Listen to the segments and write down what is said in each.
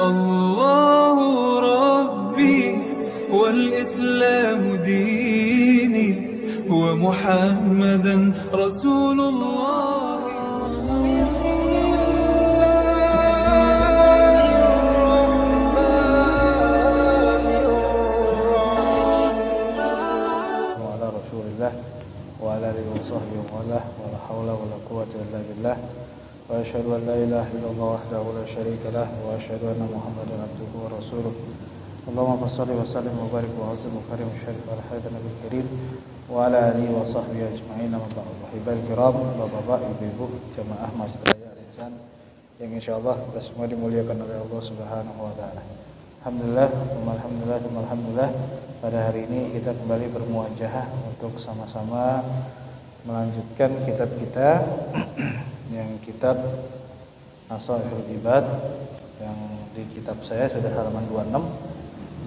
الله ربي والإسلام ديني ومحمدا رسول الله. وعلى رسول الله وعلى آله وصحبه وله ولا حول ولا قوة إلا بالله وأشهد أن لا إله إلا الله وحده لا شريك له وأشهد أن محمدا عبده ورسوله. اللهم صل وسلم وبارك وعظم وكرم وشرف على هذا النبي الكريم وعلى آله وصحبه أجمعين. أما بعد. Wahai kiram, bapak-bapak, ibu-ibu, jamaah Masjid Raya Al-Ihsan yang insyaallah kita semua dimuliakan oleh Allah Subhanahu wa taala. Alhamdulillah, pada hari ini kita kembali bermuajahah untuk sama-sama melanjutkan kitab kita yang kitab Nasaihul Ibad, yang di kitab saya sudah halaman 26.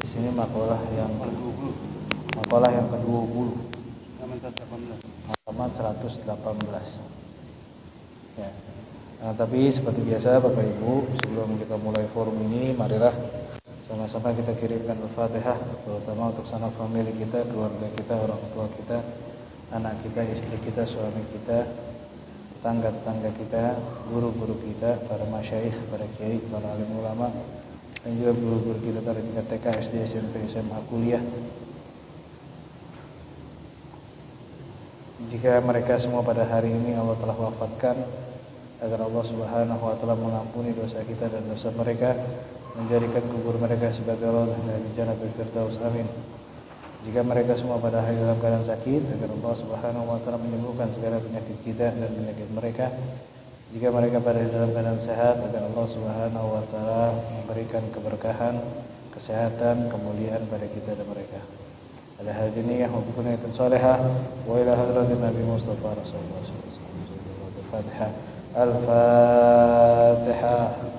Di sini makalah yang ke-20. Halaman 118. Ya. Nah, tapi seperti biasa Bapak Ibu, sebelum kita mulai forum ini, marilah sama-sama kita kirimkan Al-Fatihah, terutama untuk sanak famili kita, keluarga kita, orang tua kita, anak kita, istri kita, suami kita, tetangga-tetangga kita, guru-guru kita, para masyayikh, para kiai, para alim ulama, dan juga guru-guru kita dari tingkat TK, SD, SMP, SMA, kuliah. Jika mereka semua pada hari ini Allah telah wafatkan, agar Allah Subhanahu wa taala mengampuni dosa kita dan dosa mereka, menjadikan kubur mereka sebagai rawdah dari Jannatul Firdaus, amin. Jika mereka semua pada hari dalam keadaan sakit, agar Allah Subhanahu wa taala menyembuhkan segala penyakit kita dan penyakit mereka. Jika mereka pada dalam keadaan sehat, agar Allah Subhanahu wa taala memberikan keberkahan, kesehatan, kemuliaan pada kita dan mereka. Ala hadiniyah wa bikunayatan salihah wa ila hadratin Nabi Mustafa Rasulullah sallallahu alaihi wasallam. Al-Fatihah. Al-Fatihah.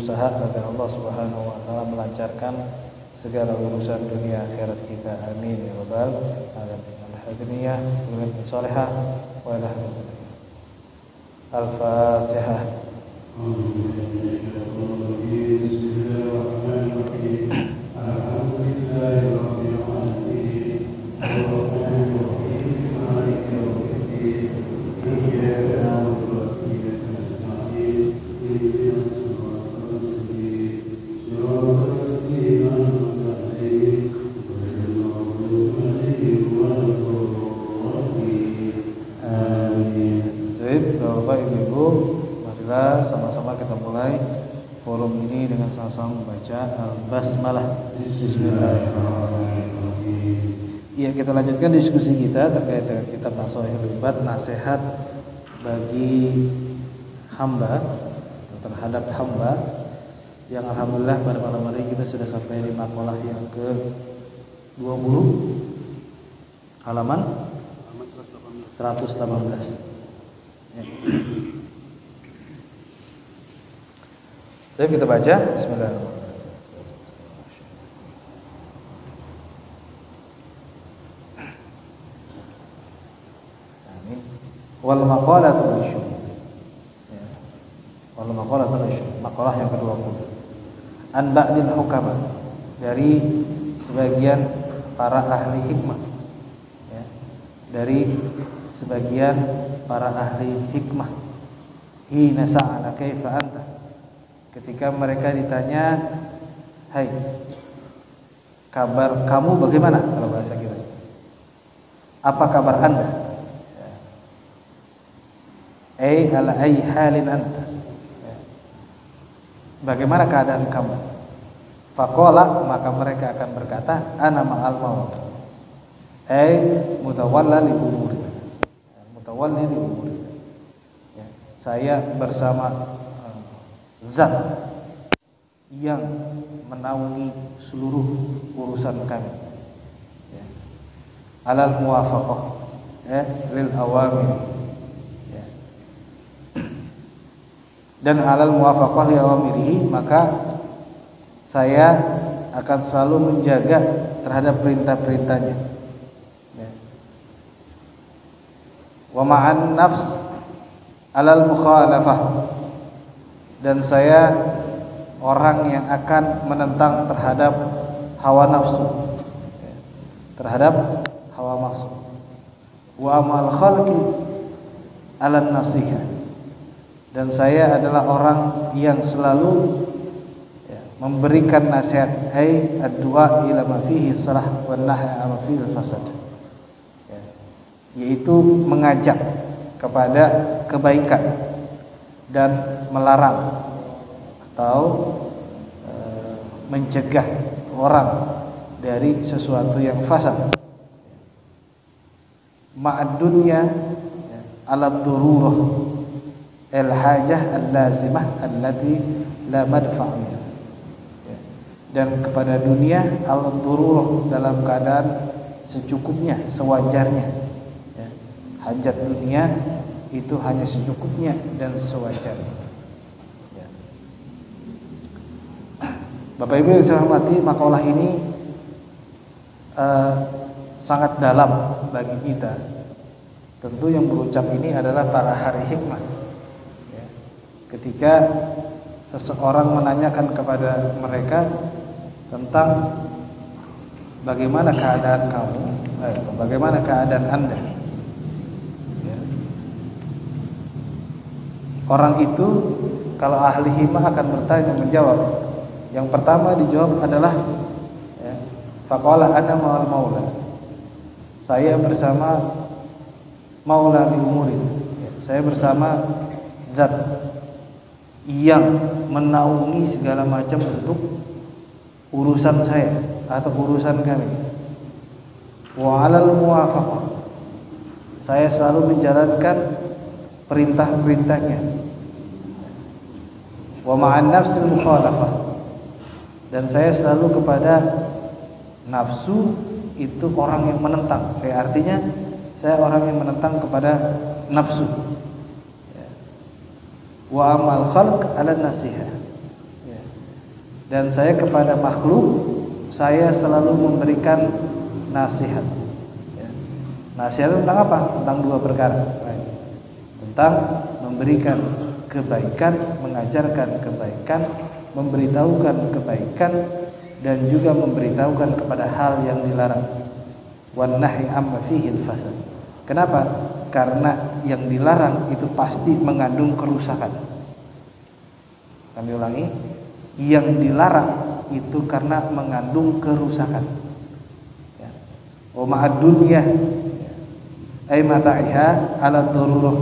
Agar Allah Subhanahu wa taala melancarkan segala urusan dunia akhirat kita, amin ya rabbal alamin. Alhamdulillah, dengan salihah wa al-Fatihah. Ya, kita lanjutkan diskusi kita terkait dengan kitab Nasaihul Ibad, nasihat bagi hamba terhadap hamba, yang alhamdulillah pada malam hari kita sudah sampai di makalah yang ke-20, halaman 118. Ya. Jadi kita baca bismillahirrahmanirrahim. Wal maqalatul isyum. Ya. Wal maqalatul isyum, makalah yang ke-20. An ba'dil hukama, dari sebagian para ahli hikmah. Ya. Dari sebagian para ahli hikmah. Hina sa'ala kaifa anta, ketika mereka ditanya, "Hai, kabar kamu bagaimana?" Kalau bahasa kita, apa kabar Anda? Ala ay halin anta, bagaimana keadaan kamu? Faqala, maka mereka akan berkata, ana ma'al maut, mutawalla li umuri, mutawalli li umuri, saya bersama zat yang menaungi seluruh urusan kami, ya. Alal muwafaqah lil awamir, ya. Dan alal muwafaqah li awamirihi, maka saya akan selalu menjaga terhadap perintah-perintahnya, ya. Wa ma'an nafs alal mukhalafah, dan saya orang yang akan menentang terhadap hawa nafsu, ya. Terhadap hawa nafsu. Wa amal khalqi alan nasihah, dan saya adalah orang yang selalu, ya, memberikan nasihat, ai ad-du'a ila ma fihi salah wa nahy amma fihi fasad, ya. Yaitu mengajak kepada kebaikan dan melarang atau mencegah orang dari sesuatu yang fasad. Ma'ad dunya ala dururah al hajah al lazimah allati la madfa'nya, dan kepada dunia al dururah dalam keadaan secukupnya, sewajarnya, ya. Hajat dunia itu hanya secukupnya dan sewajarnya, ya. Bapak Ibu yang saya hormati, makalah ini sangat dalam bagi kita. Tentu yang berucap ini adalah para ahli hikmah, ya. Ketika seseorang menanyakan kepada mereka tentang bagaimana keadaan kamu, bagaimana keadaan Anda, ya. Orang itu kalau ahli hikmah akan bertanya, menjawab. Yang pertama dijawab adalah, ya, faqala ana ma'al maula, saya bersama maula li umuri, ya, saya bersama zat yang menaungi segala macam bentuk urusan saya atau urusan kami. Wa 'alal muwafaqah, saya selalu menjalankan perintah-perintahnya. Wa ma'an nafsil mukhalafah, dan saya selalu kepada nafsu itu orang yang menentang. Artinya saya orang yang menentang kepada nafsu, ya. Wa amal khalq ala nasihah, ya. Dan saya kepada makhluk saya selalu memberikan nasihat, ya. Nasihat tentang apa? Tentang dua perkara, tentang memberikan kebaikan, mengajarkan kebaikan, memberitahukan kebaikan, dan juga memberitahukan kepada hal yang dilarang. Wan nahy amma fihi al-fasad. Kenapa? Karena yang dilarang itu pasti mengandung kerusakan. Kami ulangi, yang dilarang itu karena mengandung kerusakan, ya. Wa ma'ad dunya ay mata'iha ala darurah,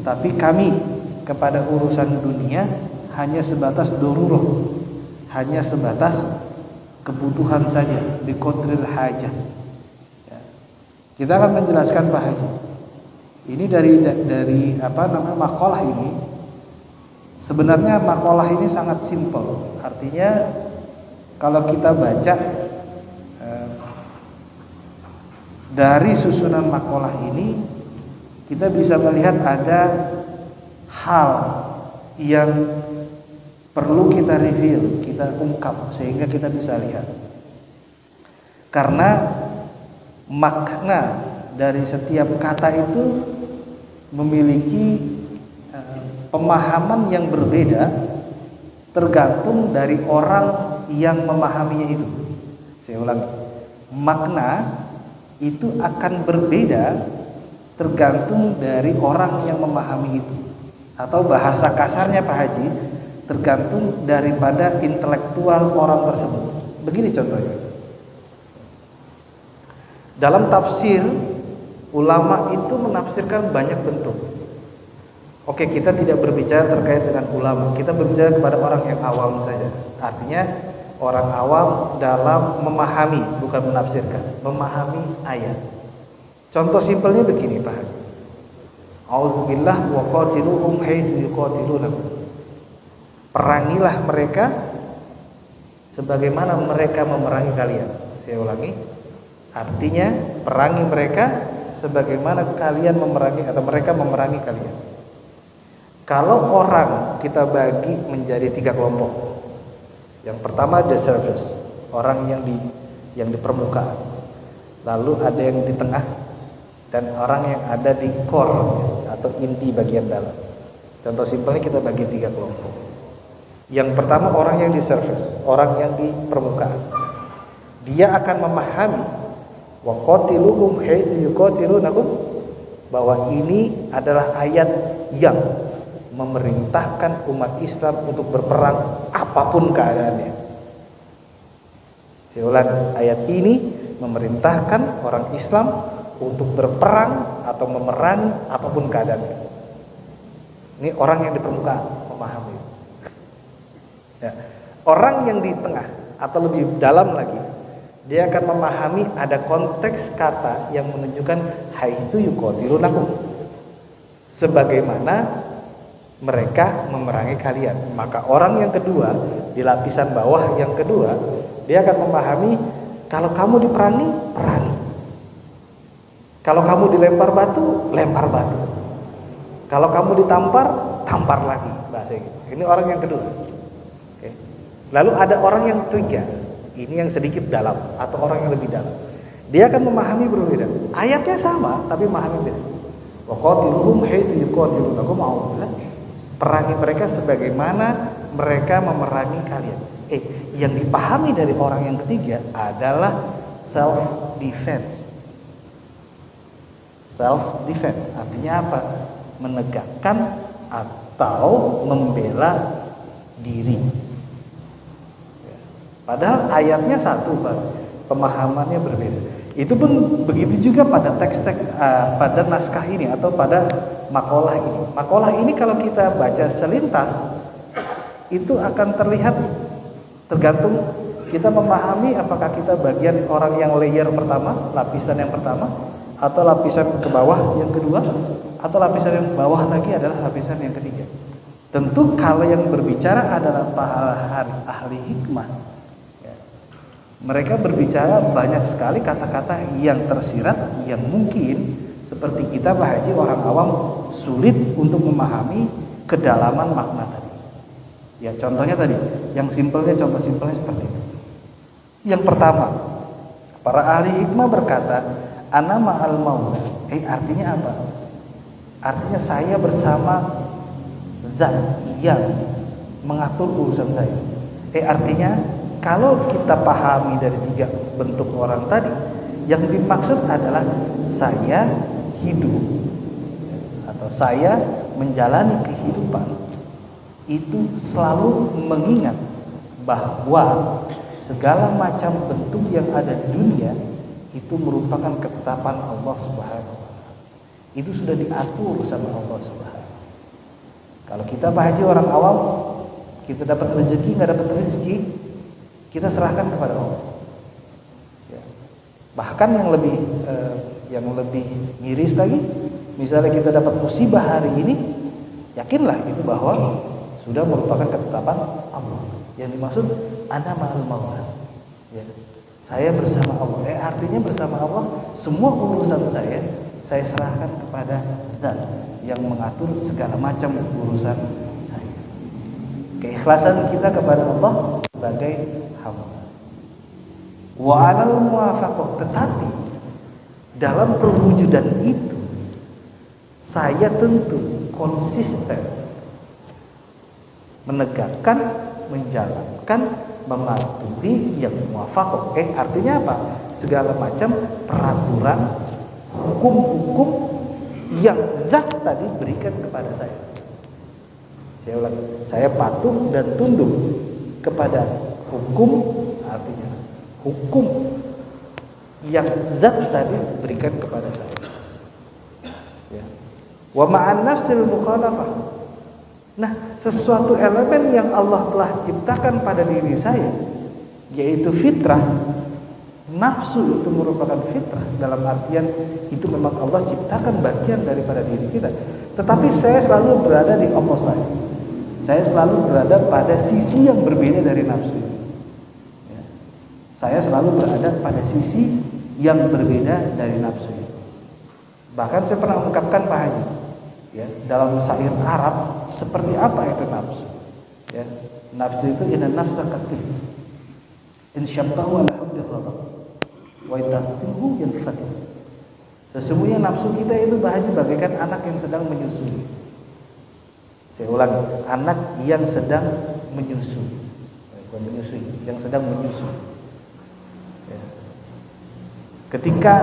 tetapi kami kepada urusan dunia hanya sebatas darurah, hanya sebatas kebutuhan saja, biqadril hajah, ya. Kita akan menjelaskan Pak Haji. Ini dari makalah ini. Sebenarnya makalah ini sangat simpel. Artinya kalau kita baca dari susunan makalah ini, kita bisa melihat ada hal yang perlu kita reveal, kita ungkap sehingga kita bisa lihat. Karena makna dari setiap kata itu memiliki pemahaman yang berbeda tergantung dari orang yang memahaminya itu. Saya ulangi, makna itu akan berbeda tergantung dari orang yang memahami itu, atau bahasa kasarnya Pak Haji, tergantung daripada intelektual orang tersebut. Begini contohnya, dalam tafsir ulama itu menafsirkan banyak bentuk. Oke, kita tidak berbicara terkait dengan ulama, kita berbicara kepada orang yang awam saja. Artinya orang awam dalam memahami, bukan menafsirkan, memahami ayat. Contoh simpelnya begini Pak Haji, a'udzubillah wa qatiluhum haitsu yuqatilunakum. perangilah mereka sebagaimana mereka memerangi kalian. Saya ulangi, artinya perangi mereka sebagaimana kalian memerangi atau mereka memerangi kalian. Kalau orang kita bagi menjadi 3 kelompok. Yang pertama the surface, orang yang di permukaan. Lalu ada yang di tengah dan orang yang ada di core atau inti bagian dalam. Contoh simpelnya kita bagi 3 kelompok. Yang pertama orang yang di surface, orang yang di permukaan. Dia akan memahami wa qatiluhum haitsu yuqatilunakum, bahwa ini adalah ayat yang memerintahkan umat Islam untuk berperang apapun keadaannya. Saya ulangi, ayat ini memerintahkan orang Islam untuk berperang atau memerangi apapun keadaannya. Ini orang yang di permukaan memahami. Ya. Orang yang di tengah atau lebih dalam lagi, dia akan memahami ada konteks kata yang menunjukkan haitsu yuqatilunakum, sebagaimana mereka memerangi kalian. Maka orang yang kedua, di lapisan bawah yang kedua, dia akan memahami kalau kamu diperangi, perangi. Kalau kamu dilempar batu, lempar batu. Kalau kamu ditampar, tampar lagi. Bahasa gitu. Ini orang yang kedua. Oke. Lalu ada orang yang ketiga. Ini yang sedikit dalam atau orang yang lebih dalam. Dia akan memahami berbeda. Ayatnya sama tapi memahami beda. Wa qatiluhum haitsu yuqatilunakum ma'ulah. Perangi mereka sebagaimana mereka memerangi kalian. Yang dipahami dari orang yang ketiga adalah self defense. Self defense artinya apa? Menegakkan atau membela diri. Padahal ayatnya satu, Pak. Pemahamannya berbeda. Itu pun begitu juga pada teks-teks pada naskah ini atau pada makalah ini. Makalah ini kalau kita baca selintas itu akan terlihat tergantung kita memahami apakah kita bagian orang yang layer pertama, lapisan yang pertama, atau lapisan ke bawah yang kedua, atau lapisan yang bawah lagi adalah lapisan yang ketiga. Tentu kalau yang berbicara adalah para ahli hikmah, mereka berbicara banyak sekali kata-kata yang tersirat yang mungkin seperti kita Pak Haji orang awam sulit untuk memahami kedalaman makna tadi. Ya contohnya tadi, yang simpelnya, contoh simpelnya seperti itu. Yang pertama, para ahli hikmah berkata, ana ma'al maula. Artinya apa? Artinya saya bersama zat yang mengatur urusan saya. Artinya kalau kita pahami dari 3 bentuk orang tadi, yang dimaksud adalah saya hidup atau saya menjalani kehidupan itu selalu mengingat bahwa segala macam bentuk yang ada di dunia itu merupakan ketetapan Allah Subhanahu wa taala. Itu sudah diatur sama Allah Subhanahu. Kalau kita Pak Haji orang awam, kita dapat rezeki nggak dapat rezeki, kita serahkan kepada Allah. Ya. Bahkan yang lebih miris lagi, misalnya kita dapat musibah hari ini, yakinlah itu bahwa sudah merupakan ketetapan Allah. Yang dimaksud ana ma'al maula. Ya. Saya bersama Allah. Artinya bersama Allah, semua urusan saya serahkan kepada Zat yang mengatur segala macam urusan saya. Keikhlasan kita kepada Allah sebagai hamba. Wa 'alal muwafaqah, tetapi dalam perwujudan itu saya tentu konsisten menegakkan, menjalankan, mematuhi yang muwafaqah. Artinya apa? Segala macam peraturan, hukum-hukum yang Zat tadi berikan kepada saya. Saya ulangi, saya patuh dan tunduk kepada hukum, artinya hukum yang Zat tadi berikan kepada saya. Ya. Wa ma'an nafsil mukhalafah. Nah, sesuatu elemen yang Allah telah ciptakan pada diri saya, yaitu fitrah. Nafsu itu merupakan fitrah, dalam artian itu memang Allah ciptakan bagian daripada diri kita. Tetapi saya selalu berada di opposite. saya selalu berada pada sisi yang berbeda dari nafsu itu. Ya. Saya selalu berada pada sisi yang berbeda dari nafsu itu. Bahkan saya pernah ungkapkan Pak Haji, ya, dalam syair Arab seperti apa itu nafsu. Ya. Nafsu itu inna nafsa qatil in syabtahu ala hubbi ghadab wa idahtihu yanfati. Sesungguhnya nafsu kita itu Pak Haji bagaikan anak yang sedang menyusui. Saya ulang, anak yang sedang menyusui, bukan menyusui, yang sedang menyusui. Ya. Ketika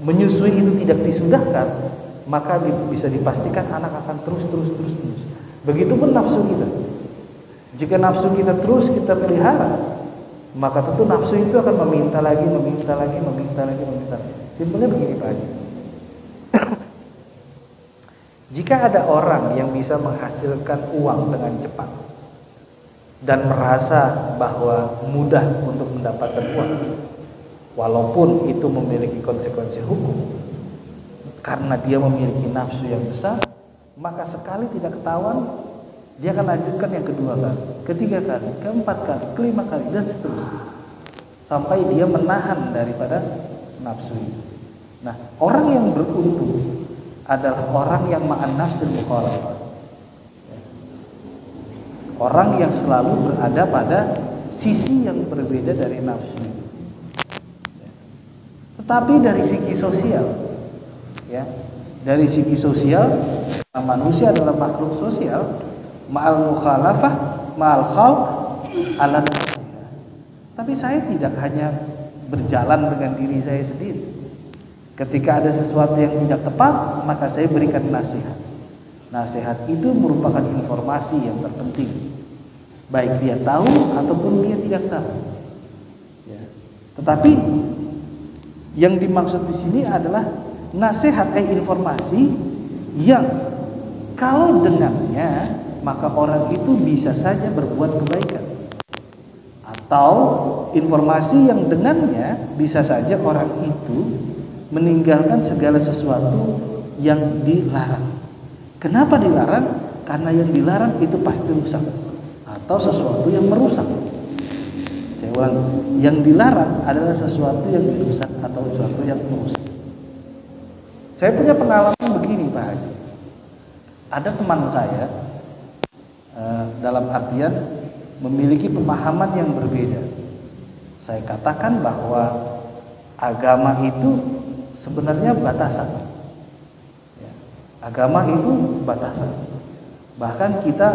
menyusui itu tidak disudahkan, maka bisa dipastikan anak akan terus menyusui. Begitupun nafsu kita. Jika nafsu kita terus kita pelihara, maka tentu nafsu itu akan meminta lagi. Simpelnya begini Pak Haji. Jika ada orang yang bisa menghasilkan uang dengan cepat dan merasa bahwa mudah untuk mendapatkan uang, walaupun itu memiliki konsekuensi hukum, karena dia memiliki nafsu yang besar, maka sekali tidak ketahuan, dia akan lanjutkan yang kedua kali, ketiga kali, keempat kali, kelima kali, dan seterusnya, sampai dia menahan daripada nafsu itu. Nah, orang yang beruntung adalah orang yang ma'an nafsul mukhalafah, orang yang selalu berada pada sisi yang berbeda dari nafsu itu. Tetapi dari segi sosial, ya, dari segi sosial, manusia adalah makhluk sosial, ma'al mukhalafah, ma'al khalq, ala nafsiha. Tapi saya tidak hanya berjalan dengan diri saya sendiri. Ketika ada sesuatu yang tidak tepat, maka saya berikan nasihat. Nasihat itu merupakan informasi yang terpenting, baik dia tahu ataupun dia tidak tahu. Ya. Tetapi yang dimaksud di sini adalah nasihat, informasi yang kalau dengannya maka orang itu bisa saja berbuat kebaikan, atau informasi yang dengannya bisa saja orang itu meninggalkan segala sesuatu yang dilarang. Kenapa dilarang? Karena yang dilarang itu pasti rusak atau sesuatu yang merusak. Saya ulang, yang dilarang adalah sesuatu yang dirusak atau sesuatu yang merusak. Saya punya pengalaman begini Pak Haji. Ada teman saya dalam artian memiliki pemahaman yang berbeda. Saya katakan bahwa agama itu sebenarnya batasan. Ya, agama itu batasan. Bahkan kita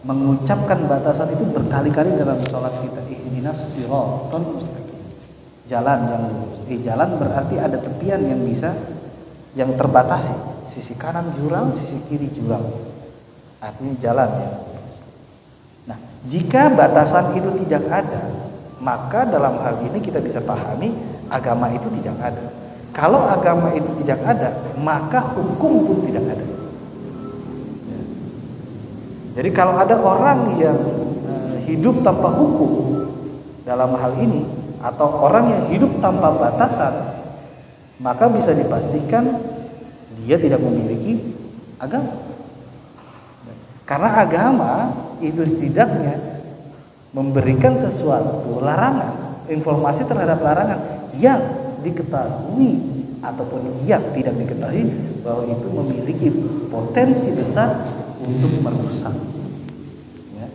mengucapkan batasan itu berkali-kali dalam sholat kita. Ihdinas shiratal mustaqim. Jalan yang lurus. Jalan berarti ada tepian yang bisa, yang terbatasi. Sisi kanan jurang, sisi kiri jurang. Artinya jalan yang lurus. Nah, jika batasan itu tidak ada, maka dalam hal ini kita bisa pahami agama itu tidak ada. Kalau agama itu tidak ada, maka hukum pun tidak ada. Ya. Jadi kalau ada orang yang hidup tanpa hukum dalam hal ini, atau orang yang hidup tanpa batasan, maka bisa dipastikan dia tidak memiliki agama. Karena agama itu setidaknya memberikan sesuatu larangan, informasi terhadap larangan yang diketahui ataupun yang tidak diketahui bahwa itu memiliki potensi besar untuk merusak. Ya,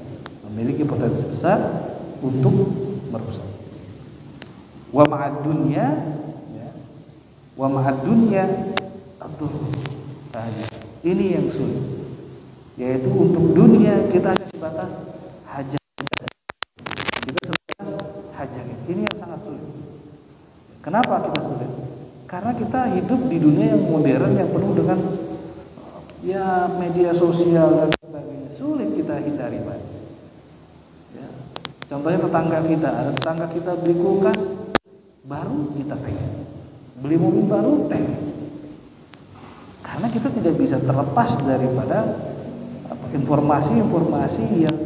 memiliki potensi besar untuk merusak. Wa ma'ad dunya, ya, wa ma'ad dunya ini yang sulit, yaitu untuk dunia kita hanya sebatas hajat, kita sebatas hajat. Ini yang sangat sulit. Kenapa kita sulit? Karena kita hidup di dunia yang modern, yang penuh dengan ya media sosial dan sebagainya. Sulit kita hindari, Pak. Ya. Contohnya tetangga kita, ada tetangga kita beli kulkas baru, kita pengen. Beli mobil baru, pengen. Karena kita tidak bisa terlepas daripada informasi-informasi yang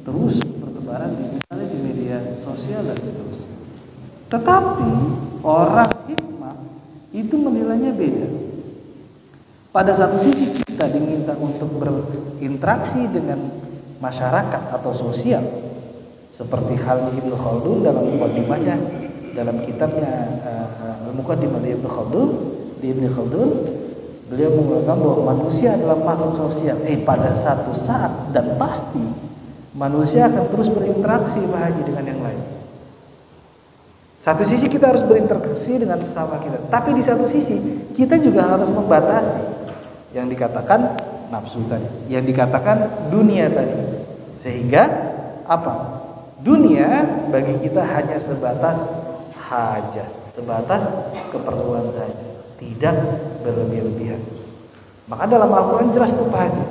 terus bertebaran misalnya di media sosial dan seterusnya. Tetapi orang hikmah itu menilainya beda. Pada satu sisi kita kita diminta untuk berinteraksi dengan masyarakat atau sosial, seperti halnya Ibnu Khaldun dalam mukadimahnya, dalam kitabnya Al-Muqaddimah di Ibnu Khaldun, beliau mengatakan bahwa manusia adalah makhluk sosial. Pada satu saat dan pasti manusia akan terus berinteraksi Pak Haji dengan yang lain. Satu sisi kita harus berinteraksi dengan sesama kita, tapi di satu sisi kita juga harus membatasi yang dikatakan nafsu tadi, yang dikatakan dunia tadi. Sehingga apa? Dunia bagi kita hanya sebatas hajat, sebatas keperluan saja, tidak berlebih-lebihan. Maka dalam Al-Quran jelas itu Pak Haji.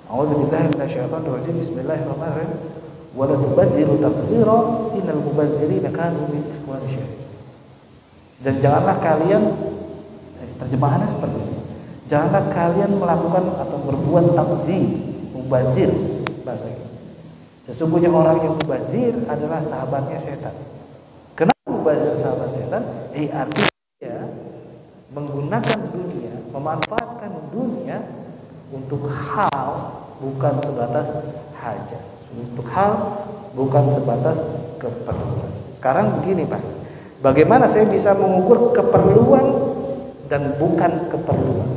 A'udzubillahi minasyaitonir rajim. Bismillahirrahmanirrahim. Wa la tubadzziru tabdzira innal mubadzirina kanu min ikhwani syayatin. Dan janganlah kalian, terjemahannya seperti ini, janganlah kalian melakukan atau berbuat tabdzir, mubadzir bahasa ini. Sesungguhnya orang yang mubadzir adalah sahabatnya setan. Kenapa mubadzir sahabat setan? Artinya dia menggunakan dunia, memanfaatkan dunia untuk hal bukan sebatas hajat, untuk hal bukan sebatas keperluan. Sekarang begini Pak, bagaimana saya bisa mengukur keperluan dan bukan keperluan?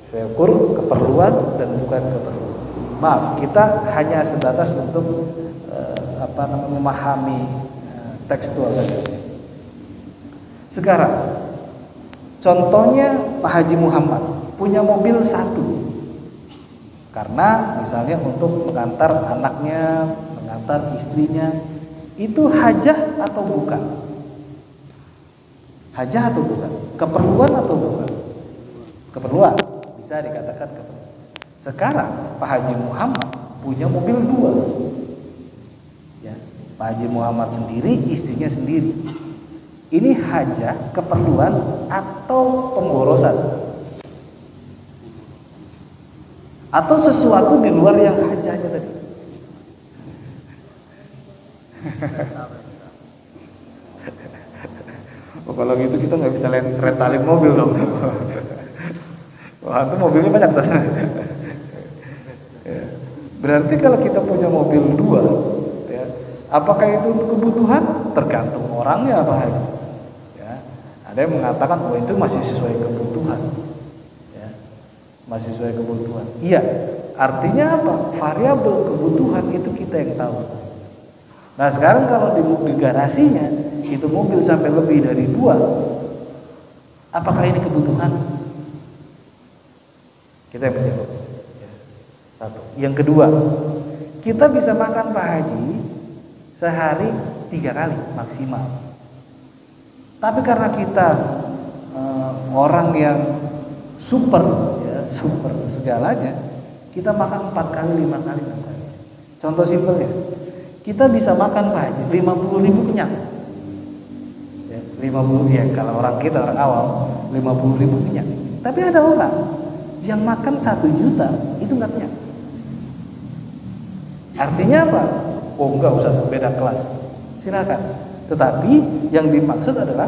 Saya ukur keperluan dan bukan keperluan. Maaf, kita hanya sebatas untuk memahami tekstual saja. Sekarang, contohnya Pak Haji Muhammad punya mobil satu, karena misalnya untuk mengantar anaknya, mengantar istrinya, itu hajah atau bukan? Hajah atau bukan? Keperluan atau bukan? Keperluan, bisa dikatakan keperluan. Sekarang Pak Haji Muhammad punya mobil dua, ya, Pak Haji Muhammad sendiri, istrinya sendiri. Ini hajah, keperluan atau pemborosan? Atau sesuatu di luar yang hajahnya tadi? Kalau gitu kita nggak bisa rentalin mobil dong. Wah, itu mobilnya banyak sana. Berarti kalau kita punya mobil dua, ya, apakah itu untuk kebutuhan? Tergantung orangnya Pak Haji. Ya, ada yang mengatakan bahwa itu masih sesuai kebutuhan. Masih sesuai kebutuhan. Iya, artinya apa? Variabel kebutuhan itu kita yang tahu. Nah sekarang kalau di garasinya itu mobil sampai lebih dari 2, apakah ini kebutuhan? Kita yang menjawab. Satu. Yang kedua, kita bisa makan Pak Haji sehari 3 kali maksimal. Tapi karena kita orang yang super segalanya, kita makan 4 kali 5 kali. Contoh simpelnya, kita bisa makan Pak Haji 50.000 kenyang, ya, 50 ya, kalau orang kita orang awam 50.000 kenyang. Tapi ada orang yang makan 1 juta itu nggak kenyang. Artinya apa? Oh enggak usah, beda kelas, silakan. Tetapi yang dimaksud adalah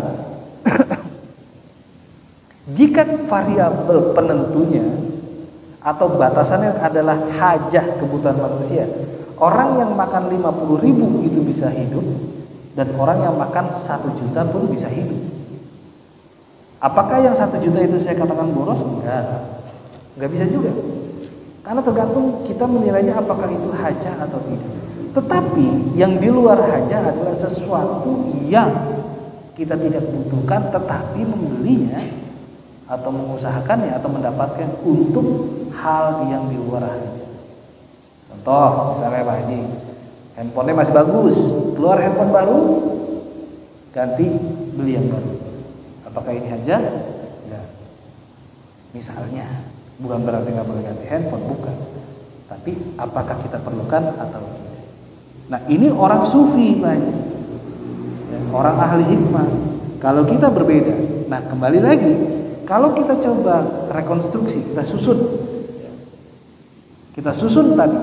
jika variabel penentunya atau batasannya adalah hajah kebutuhan manusia, orang yang makan 50.000 itu bisa hidup, dan orang yang makan 1 juta pun bisa hidup. Apakah yang 1 juta itu saya katakan boros? Enggak bisa juga. Karena tergantung kita menilainya apakah itu hajah atau tidak. Tetapi yang di luar hajah adalah sesuatu yang kita tidak butuhkan, tetapi membelinya atau mengusahakannya atau mendapatkan untuk hal yang di luar hajah. Contoh misalnya Pak Haji, handphonenya masih bagus, keluar handphone baru, ganti beli yang baru. Apakah ini hajah? Enggak. Misalnya, bukan berarti nggak boleh ganti handphone, bukan. Tapi apakah kita perlukan atau tidak? Nah ini orang sufi Pak Haji, ya, orang ahli hikmah. Kalau kita berbeda. Nah kembali lagi, kalau kita coba rekonstruksi, kita susun tadi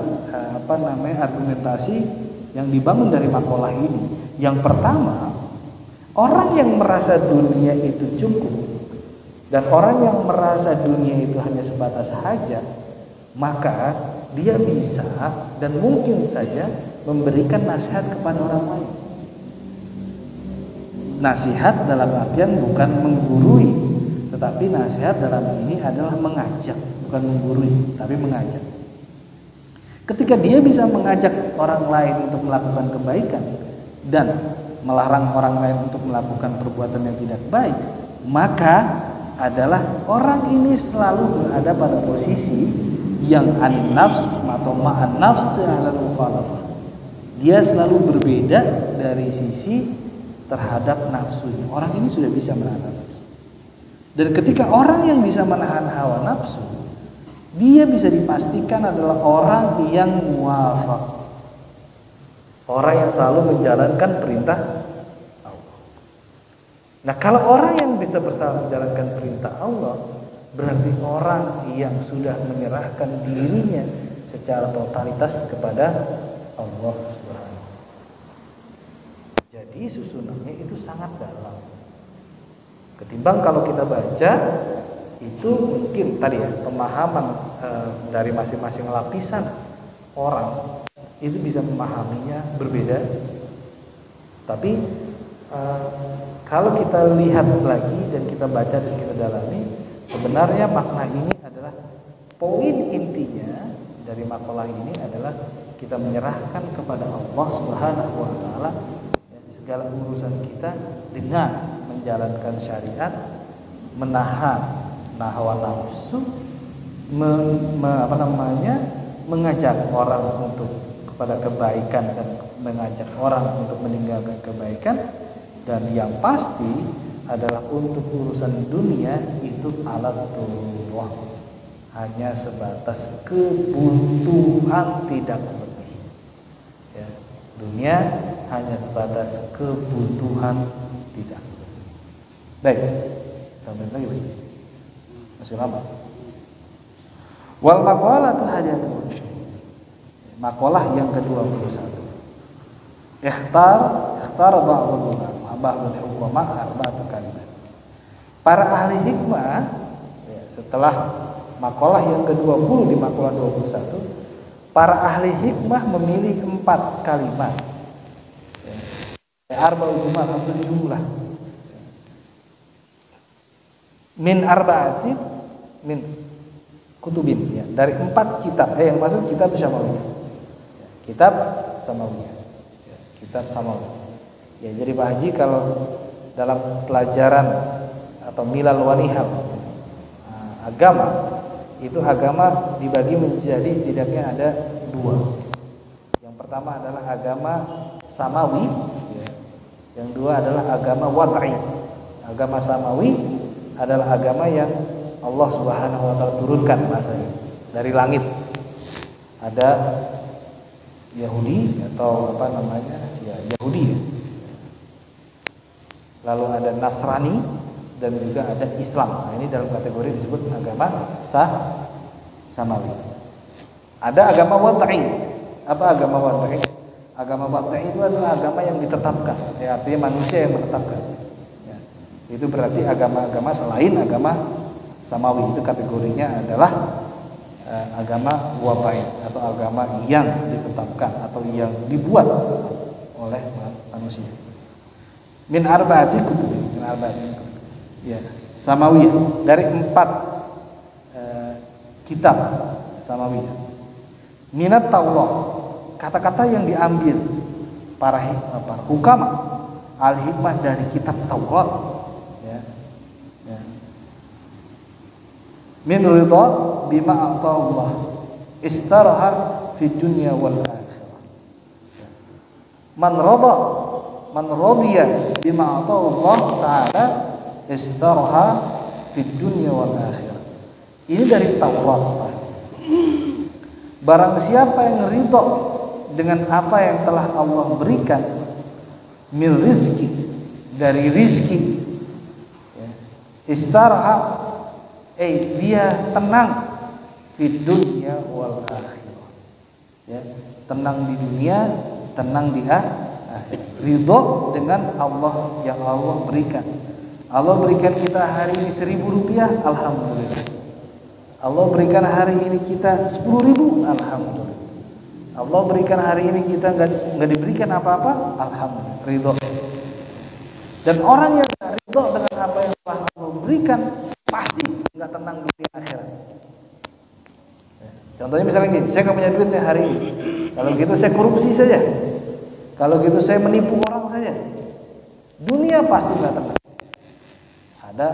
argumentasi yang dibangun dari makalah ini. Yang pertama, orang yang merasa dunia itu cukup, Dan orang yang merasa dunia itu hanya sebatas hajat, maka dia bisa dan mungkin saja memberikan nasihat kepada orang lain. Nasihat dalam artian bukan menggurui, tetapi nasihat dalam ini adalah mengajak, bukan menggurui, tapi mengajak. Ketika dia bisa mengajak orang lain untuk melakukan kebaikan dan melarang orang lain untuk melakukan perbuatan yang tidak baik, maka adalah orang ini selalu berada pada posisi yang anin nafs atau ma'an nafs ala mukhalafah. Dia selalu berbeda dari sisi terhadap nafsunya. Orang ini sudah bisa menahan nafsu. Dan ketika orang yang bisa menahan hawa nafsu, dia bisa dipastikan adalah orang yang muwafaq. Orang yang selalu menjalankan perintah Allah. Nah, kalau orang yang bisa bersama menjalankan perintah Allah, berarti orang yang sudah menyerahkan dirinya secara totalitas kepada Allah Subhanahu. Jadi susunannya itu sangat dalam. Ketimbang kalau kita baca itu mungkin tadi ya pemahaman dari masing-masing lapisan orang itu bisa memahaminya berbeda. Tapi kalau kita lihat lagi dan kita baca dan kita dalami, sebenarnya makna ini adalah poin intinya dari makalah ini adalah kita menyerahkan kepada Allah Subhanahu wa taala segala urusan kita dengan menjalankan syariat, menahan hawa nafsu, mengajak orang untuk kepada kebaikan dan mengajak orang untuk meninggalkan kebaikan, dan yang pasti adalah untuk urusan dunia itu alatullah, hanya sebatas kebutuhan tidak lebih. Ya, dunia hanya sebatas kebutuhan tidak lebih. Baik, sampai lagi masih lama. Wal maqalatu hadiyatul syekh. Makalah yang ke-21. Ikhtar ba'dul hukama arba'atu kalimat. Para ahli hikmah setelah makalah yang ke-20 di makalah 21, para ahli hikmah memilih 4 kalimat. Arba'ul jumlah atau jumlah. Min arba'atin min kutubin, ya, dari 4 kitab. Yang maksud kitab samawiyah. Kitab samawiyah. Ya, kitab samawiyah. Ya, jadi Pak Haji kalau dalam pelajaran atau milal wanihal agama, itu agama dibagi menjadi setidaknya ada 2. Yang pertama adalah agama samawi, ya. Yang dua adalah agama wad'i. Agama samawi adalah agama yang Allah Subhanahu wa taala turunkan bahasanya dari langit. Ada Yahudi atau apa namanya? Ya, Yahudi. Ya. Lalu ada Nasrani dan juga ada Islam. Nah, ini dalam kategori disebut agama samawi. Ada agama wad'i. Apa agama wad'i? Agama wad'i itu adalah agama yang ditetapkan. Ya, artinya manusia yang menetapkan. Ya. Itu berarti agama-agama selain agama samawi, itu kategorinya adalah agama wad'i atau agama yang ditetapkan atau yang dibuat oleh manusia. Min arba'ati kutub, ya, samawiyah, dari 4 kitab samawiyah. Minat Taurat, kata-kata yang diambil para hukama al-hikmah dari kitab Taurat, ya. Ya. Min ridha bima ata Allah istaraha fi dunya wal akhirah. Man radiya bima ata Allah taala istaraha fi dunya wal akhirah. Ini dari Taurat. Barang siapa yang ridha dengan apa yang telah Allah berikan min rizki, dari rizki, ya. Istaraha, dia tenang di dunia wal akhirah, ya, tenang di dunia, tenang di akhirat. Ridho dengan Allah yang Allah berikan. Allah berikan kita hari ini 1.000 rupiah, alhamdulillah. Allah berikan hari ini kita 10.000, alhamdulillah. Allah berikan hari ini kita nggak diberikan apa-apa, alhamdulillah, ridho. Dan orang yang nggak ridho dengan apa yang telah Allah berikan pasti nggak tenang dunia akhirat. Contohnya misalnya gini, saya nggak punya duit nih hari ini. Kalau gitu saya korupsi saja. Kalau gitu saya menipu orang saja. Dunia pasti nggak tenang. Ada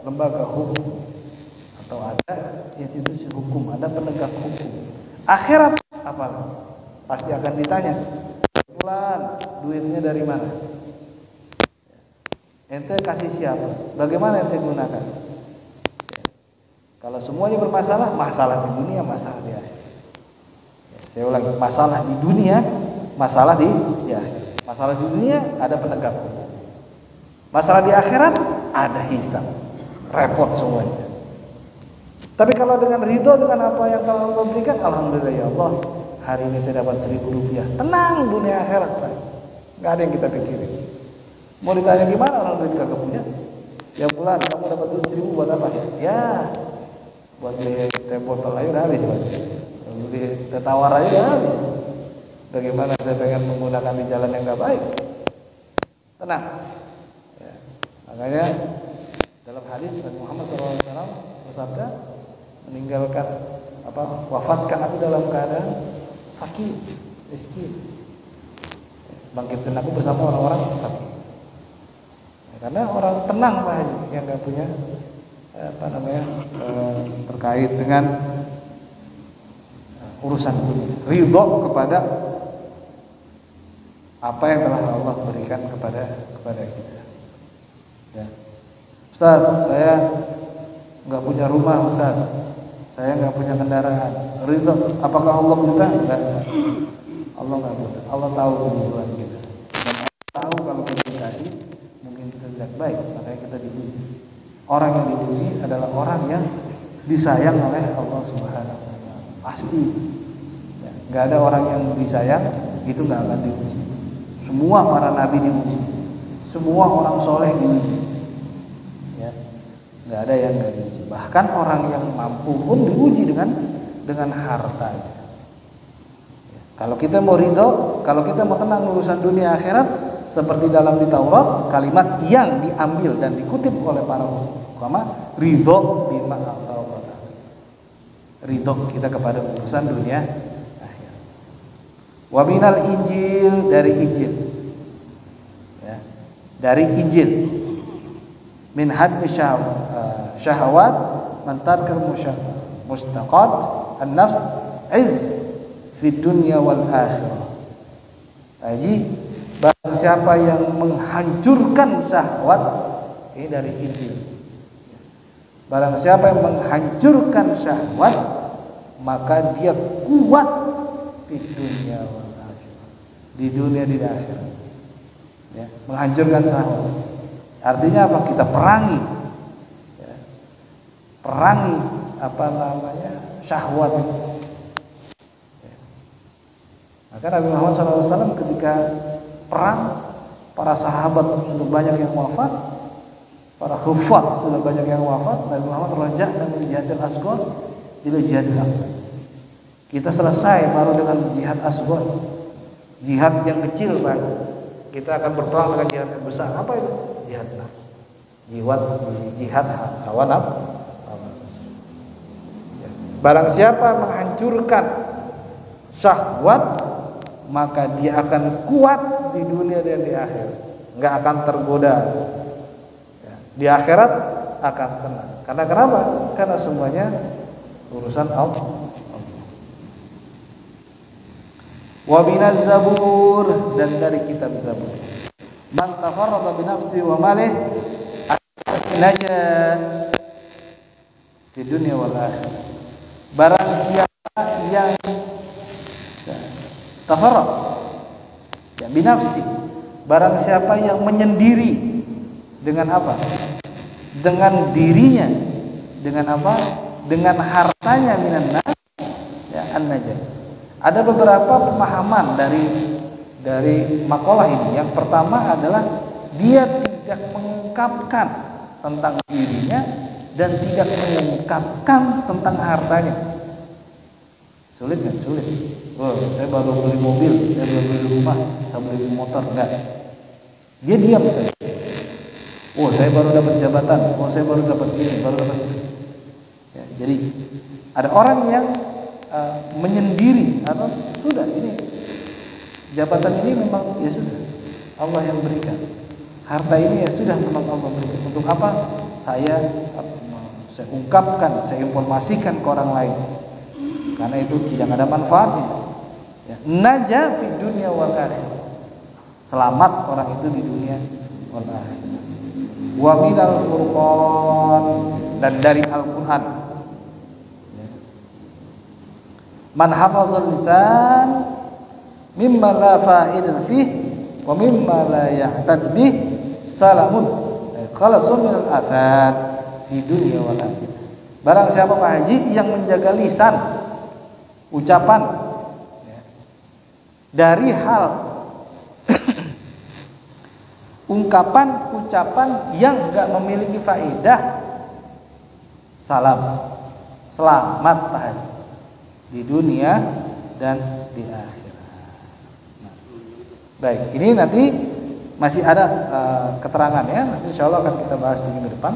lembaga hukum atau ada institusi hukum, ada penegak hukum. Akhirat apa? Pasti akan ditanya, "Fulan, duitnya dari mana? Ente kasih siapa? Bagaimana ente gunakan?" Kalau semuanya bermasalah, masalah di dunia, masalah di akhirat. Saya ulangi, masalah di dunia, masalah di akhirat. Masalah di dunia ada penegak hukum. Masalah di akhirat ada hisab. Repot semuanya. Tapi kalau dengan ridho dengan apa yang telah Allah berikan, alhamdulillah ya Allah, hari ini saya dapat 1.000 rupiah. Tenang dunia akhirat, Pak. Enggak ada yang kita pikirin. Mau ditanya gimana orang duit kagak punya? Ya bulan kamu dapat duit 1.000 buat apa? Ya, buat beli teh botol aja udah habis, Pak. Beli teh tawar aja udah habis. Bagaimana saya pengen menggunakan di jalan yang enggak baik? Tenang. Ya. Makanya dalam hadis Nabi Muhammad SAW bersabda, meninggalkan wafatkan aku dalam keadaan fakir, miskin. Bangkitkan aku bersama orang-orang fakir. Karena orang tenang Pak Haji yang nggak punya terkait dengan urusan dunia. Ridho kepada apa yang telah Allah berikan kepada kita. Ya. Ustaz, saya nggak punya rumah, Ustaz. Saya nggak punya kendaraan. Ridho. Apakah Allah buta? Enggak. Allah nggak buta. Allah tahu kebutuhan kita. Dan Allah tahu kalau kita dikasih, mungkin kita tidak baik, makanya kita dipuji. Orang yang dipuji adalah orang yang disayang oleh Allah Subhanahu wa Ta'ala. Pasti. Ya, nggak ada orang yang disayang itu nggak akan dipuji. Semua para nabi dipuji. Semua orang soleh dipuji. Ya, nggak ada yang nggak dipuji. Bahkan orang yang mampu pun diuji dengan hartanya. Kalau kita mau ridho, kalau kita mau tenang urusan dunia akhirat, seperti dalam di Taurat, kalimat yang diambil dan dikutip oleh para ulama, ridho bima Allah. Ridho kita kepada urusan dunia akhirat. Wa minal Injil, dari Injil. Ya, dari Injil. Min hadmi syahwat man tarkal mustaqat an-nafs izz fi dunya wal akhirah. Haji, barang siapa yang menghancurkan syahwat, ini dari Injil. Barang siapa yang menghancurkan syahwat, maka dia kuat di dunia wal akhirah. Di dunia di akhirat. Ya, menghancurkan syahwat. Artinya apa? Kita perangi. Ya, perangi syahwat itu. Ya. Maka Nabi Muhammad SAW ketika perang, para sahabat sudah banyak yang wafat, para hufat sudah banyak yang wafat. Nabi Muhammad raja dan jihadil asghar ila jihadil akbar. Kita selesai baru dengan jihad asghar, jihad yang kecil Pak. Kita akan berperang dengan jihad yang besar. Apa itu? Jihad hawa nafsu. Barang siapa menghancurkan syahwat, maka dia akan kuat di dunia dan di akhirat. Enggak akan tergoda. Ya, di akhirat akan tenang. Karena kenapa? Karena semuanya urusan Allah. Wa minaz zabur, dan dari kitab Zabur. Man tafarrada bi nafsi wa malih najat di dunia wal akhirah. Barang siapa yang tafarrad ya binafsi, barang siapa yang menyendiri dengan apa? Dengan dirinya, dengan apa? Dengan hartanya minan nas ya an-najat. Ada beberapa pemahaman dari makalah ini. Yang pertama adalah dia tidak mengungkapkan tentang dirinya dan tidak mengungkapkan tentang hartanya. Sulit kan? Sulit. Oh, saya baru beli mobil, saya baru beli rumah, saya beli motor, enggak. Dia diam saja. Oh, saya baru dapat jabatan, oh saya baru dapat ini, baru dapat ini. Ya, jadi ada orang yang menyendiri atau sudah ini jabatan ini memang ya sudah Allah yang berikan. Harta ini ya sudah memang Allah berikan. Untuk apa? Saya ungkapkan, saya informasikan ke orang lain. Karena itu tidak ada manfaatnya. Ya. Najah fi dunya wal akhirah. Selamat orang itu di dunia wal akhirah. Wa minal furqan, dan dari Al-Qur'an. Ya. Man hafazal lisan mimma la fa'idan fih wa mimma la ya'tad bih salamun khalasun minal afat fi dunya wal akhirah. Barang siapa Pak Haji yang menjaga lisan, ucapan ya, dari hal ungkapan ucapan yang enggak memiliki faedah, selamat Pak Haji di dunia dan di akhirat. Nah, baik, ini nanti masih ada keterangan ya. Nanti insya Allah akan kita bahas di minggu depan.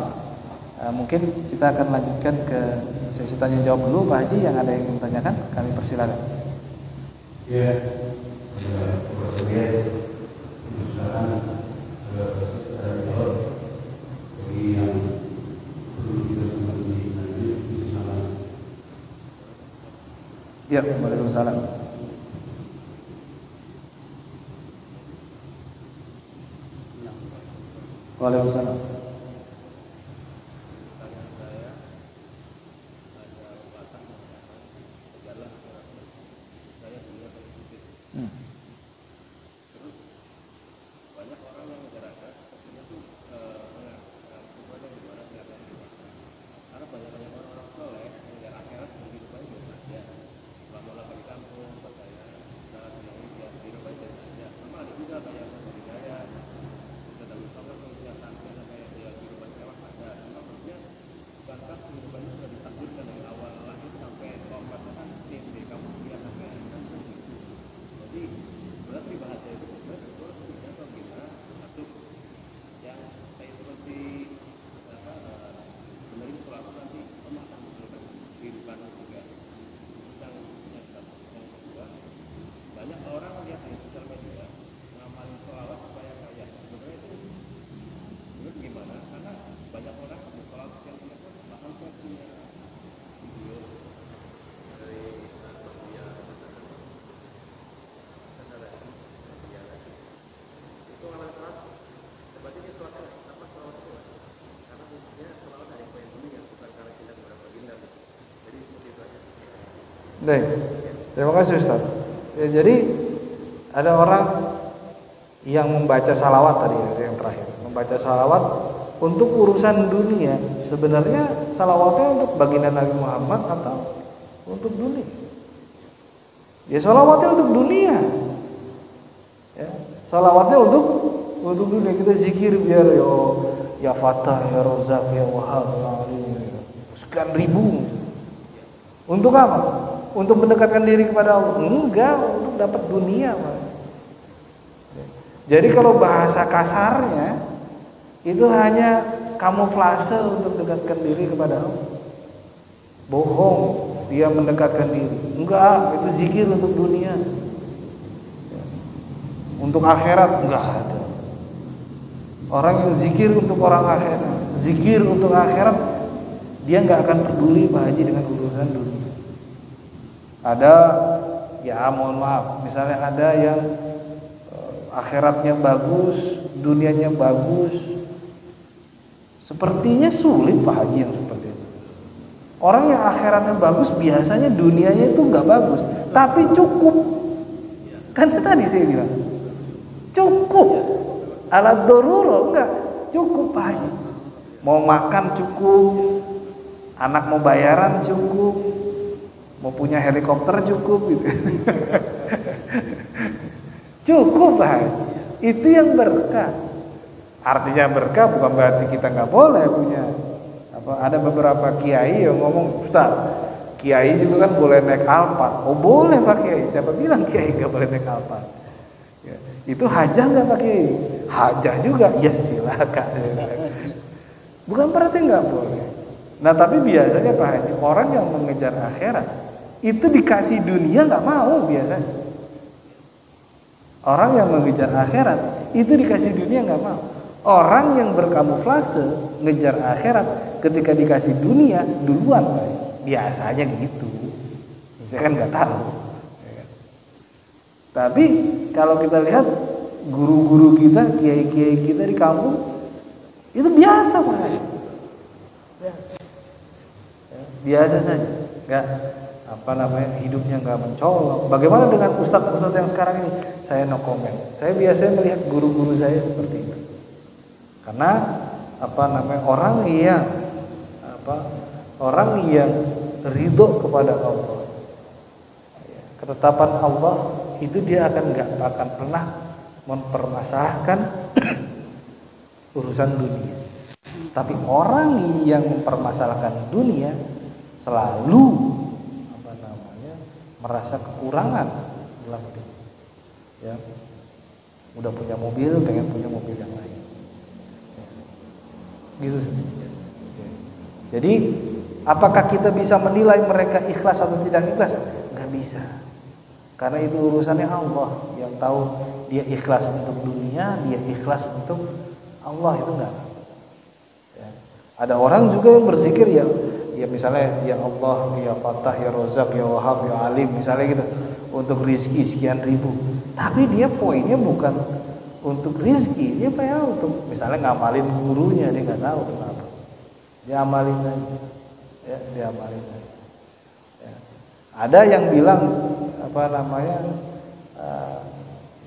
Mungkin kita akan lanjutkan ke sesi tanya jawab dulu. Pak Haji, yang ada yang ingin tanyakan, kami persilakan. Ya, ya, waalaikumsalam. Waalaikumsalam. Baik, terima kasih Ustaz. Ya, jadi ada orang yang membaca salawat tadi yang terakhir, membaca salawat untuk urusan dunia. Sebenarnya salawatnya untuk baginda Nabi Muhammad atau untuk dunia? Ya salawatnya untuk dunia. Ya, salawatnya untuk dunia. Kita zikir biar ya Fatah, ya Razak, ya Wahhab, ya Alim, sekian ribu. Untuk apa? Untuk mendekatkan diri kepada Allah? Enggak, untuk dapat dunia, Pak. Jadi kalau bahasa kasarnya itu hanya kamuflase untuk mendekatkan diri kepada Allah. Bohong, dia mendekatkan diri. Enggak, itu zikir untuk dunia. Untuk akhirat enggak ada. Orang yang zikir untuk orang akhirat, zikir untuk akhirat, dia enggak akan peduli Pak Haji dengan urusan dunia. Ada, ya mohon maaf, misalnya ada yang akhiratnya bagus, dunianya bagus. Sepertinya sulit Pak Haji yang seperti itu. Orang yang akhiratnya bagus biasanya dunianya itu nggak bagus, tapi cukup. Kan tadi saya bilang cukup. Alat doruro enggak cukup Pak Haji. Mau makan cukup, anak mau bayaran cukup, mau punya helikopter cukup gitu. Cukup Pak. Itu yang berkah. Artinya berkah bukan berarti kita nggak boleh punya. Ada beberapa kiai yang ngomong, Ustaz, kiai juga kan boleh naik Alphard. Oh boleh Pak Kiai. Siapa bilang kiai nggak boleh naik Alphard? Ya, itu hajah nggak Pak Kiai? Hajah juga. Ya silakan. Bukan berarti nggak boleh. Nah tapi biasanya Pak Haji, orang yang mengejar akhirat itu dikasih dunia nggak mau biasanya. Orang yang mengejar akhirat itu dikasih dunia nggak mau. Orang yang berkamuflase ngejar akhirat ketika dikasih dunia duluan, Pak. Biasanya gitu. Saya kan nggak tahu. Tapi kalau kita lihat guru-guru kita, kiai-kiai kita di kampung itu biasa, Pak. Biasa saja, nggak hidupnya nggak mencolok. Bagaimana dengan ustadz-ustadz yang sekarang ini? Saya no comment. Saya biasanya melihat guru-guru saya seperti itu. Karena orang yang ridho kepada Allah, ketetapan Allah itu dia nggak akan pernah mempermasalahkan urusan dunia. Tapi orang yang mempermasalahkan dunia selalu merasa kekurangan dalam hidup. Ya, udah punya mobil, pengen punya mobil yang lain. Gitu. Jadi, apakah kita bisa menilai mereka ikhlas atau tidak ikhlas? Nggak bisa. Karena itu urusannya Allah yang tahu dia ikhlas untuk dunia, dia ikhlas untuk Allah, itu enggak. Ya. Ada orang juga yang berzikir ya misalnya ya Allah, ya Fatah, ya Rozak, ya Wahab, ya Alim, misalnya gitu, untuk rizki sekian ribu. Tapi dia poinnya bukan untuk rizki, dia pengen untuk misalnya ngamalin gurunya, dia nggak tahu kenapa. Dia amalin aja, ya, dia amalin aja. Ya. Ada yang bilang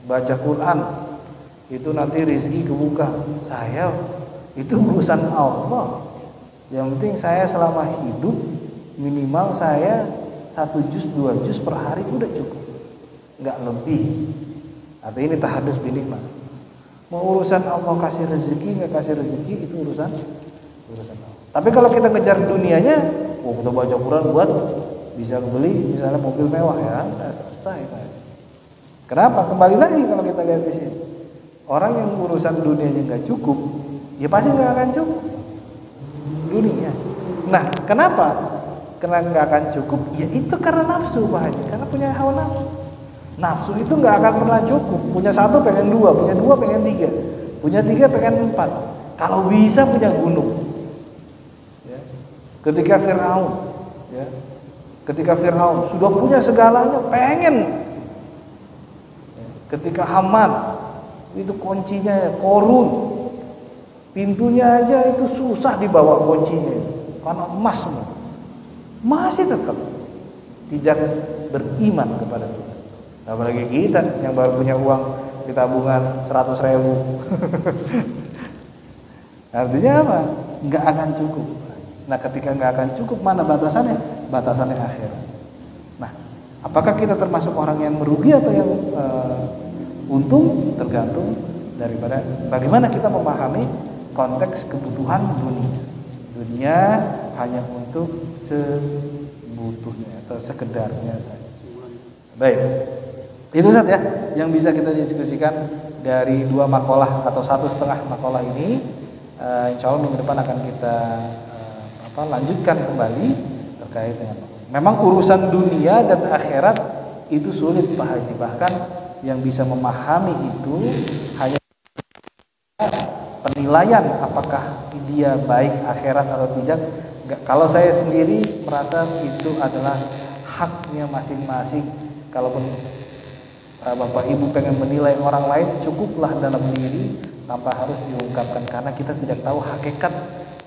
baca Quran itu nanti rizki kebuka. Saya itu urusan Allah. Yang penting saya selama hidup minimal saya 1 juz 2 juz per hari udah cukup, nggak lebih. Artinya ini tahadus binikmah. Mau urusan Allah kasih rezeki nggak kasih rezeki itu urusan Allah. Tapi kalau kita ngejar dunianya, kita baca Quran buat bisa beli misalnya mobil mewah, ya udah selesai. Kenapa? Kembali lagi kalau kita lihat di sini, orang yang urusan dunianya nggak cukup, ya pasti nggak akan cukup dunia. Nah, kenapa? Karena nggak akan cukup, ya itu karena nafsu, Pak Haji. Karena punya hawa nafsu. Nafsu itu nggak akan pernah cukup. Punya 1 pengen 2, punya 2 pengen 3, punya 3 pengen 4. Kalau bisa punya gunung. Ya. Ketika Fir'aun sudah punya segalanya, pengen. Ya. Ketika Haman itu kuncinya korun. Pintunya aja itu susah dibawa kuncinya karena emas semua. Masih tetap tidak beriman kepada Tuhan. Apalagi kita yang baru punya uang di tabungan 100.000. Artinya apa? Nggak akan cukup. Nah, ketika nggak akan cukup, mana batasannya? Batasannya akhirat. Nah, apakah kita termasuk orang yang merugi atau yang untung? Tergantung daripada bagaimana kita memahami konteks kebutuhan dunia. Dunia hanya untuk sebutuhnya atau sekedarnya saja. Baik, itu saja ya yang bisa kita diskusikan dari 2 makalah atau 1,5 makalah ini. Insya Allah minggu depan akan kita lanjutkan kembali terkait dengan memang urusan dunia dan akhirat itu sulit, Pak Haji. Bahkan yang bisa memahami itu hanya penilaian apakah dia baik akhirat atau tidak. Kalau saya sendiri merasa itu adalah haknya masing-masing. Kalaupun Bapak Ibu pengen menilai orang lain, cukuplah dalam diri tanpa harus diungkapkan, karena kita tidak tahu hakikat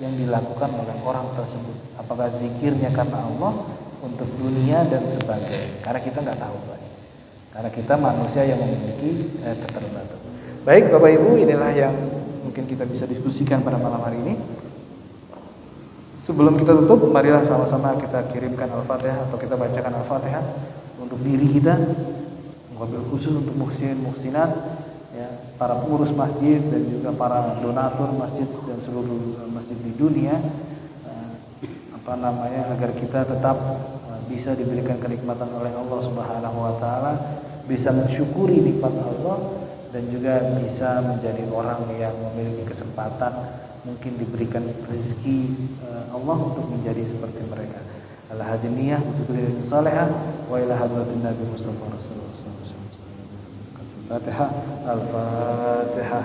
yang dilakukan oleh orang tersebut. Apakah zikirnya karena Allah, untuk dunia dan sebagainya, karena kita nggak tahu, Pak. Karena kita manusia yang memiliki keterbatasan. Baik Bapak Ibu, inilah yang mungkin kita bisa diskusikan pada malam hari ini. Sebelum kita tutup, marilah sama-sama kita kirimkan Al-Fatihah atau kita bacakan Al-Fatihah untuk diri kita, wabil khusus untuk muhsinin muhsinat, ya, para pengurus masjid dan juga para donatur masjid dan seluruh masjid di dunia, agar kita tetap bisa diberikan kenikmatan oleh Allah Subhanahu wa taala, bisa mensyukuri nikmat Allah dan juga bisa menjadi orang yang memiliki kesempatan mungkin diberikan rezeki Allah untuk menjadi seperti mereka. Al-hadiniyah betul-betul salihah wa ila hadratin Nabi Mustafa Rasulullah sallallahu alaihi wasallam. Al-Fatihah. Al-Fatihah.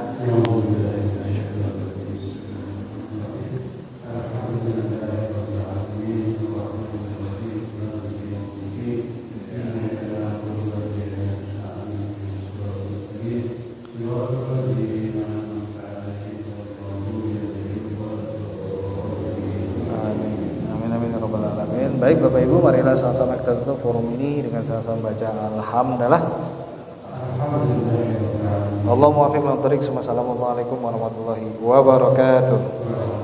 Baik Bapak Ibu, marilah sama-sama kita tutup forum ini dengan sama-sama baca Alhamdulillah. Allahumma waffiqna li thoriq. Assalamualaikum warahmatullahi wabarakatuh.